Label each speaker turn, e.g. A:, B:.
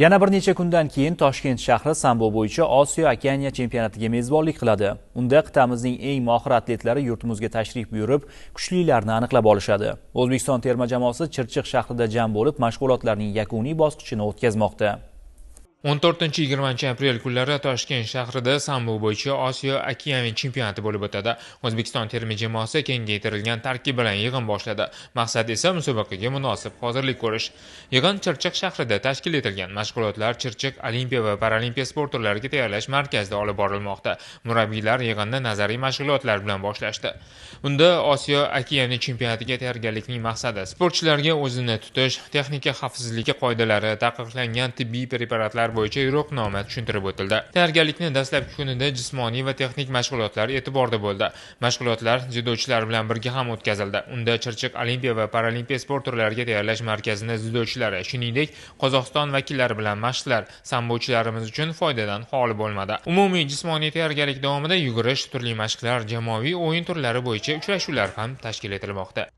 A: Yana bir necha kundan keyin Toshkent shahri sambo bo'yicha Osiyo Okeaniya chempionatiga mezbonlik qiladi. Unda qit'amizning eng mohir atletlari yurtimizga tashrif buyurib, kuchlilarni aniqlab olishadi. O'zbekiston terma jamoasi Chirchiq shahrida jam bo'lib, mashg'ulotlarning yakuniy bosqichini o'tkazmoqda.
B: 14-20 aprel kunlari Toshkent shahrida sambo bo'yicha Osiyo Okeaniya chempionati bo'lib o'tadi. O'zbekiston terma jamoasi kengaytirilgan tarkib bilan yig'in boshladi. Maqsad esa musobaqaga munosib hozirlik ko'rish. Yig'in Chirchiq shahrida tashkil etilgan. Mashg'ulotlar Chirchiq Olimpiya va Paralimpiya sport turlariga tayyorlash markazida olib borilmoqda. Murabbiylar yig'inni nazariy mashg'ulotlar bilan boshlashdi. Unda Osiyo Okeaniya chempionatiga tayyorgarlikning maqsadi sportchilarga o'zini tutish, texnika xavfsizligi qoidalari, taqiqlangan tibbiy preparatlar bo'yicha yo'riqnoma tushuntirib o'tildi. Tayyorgarlikni dastlabki kunida jismoniy va texnik mashg'ulotlar e'tiborda bo'ldi. Mashg'ulotlar dzyudochilar bilan birga ham o'tkazildi. Unda Chirchiq Olimpiya va Paralimpiya sport turlariga tayyorlash markazining dzyudochilari, shuningdek, Qozog'iston vakillari bilan mashqlar sambochilarimiz uchun foydadan xoli bo'lmadi. Umumiy jismoniy tayyorgarlik davomida yugurish, turli mashqlar, jamoaviy o'yin turlari bo'yicha uchrashuvlar ham tashkil etilmoqda.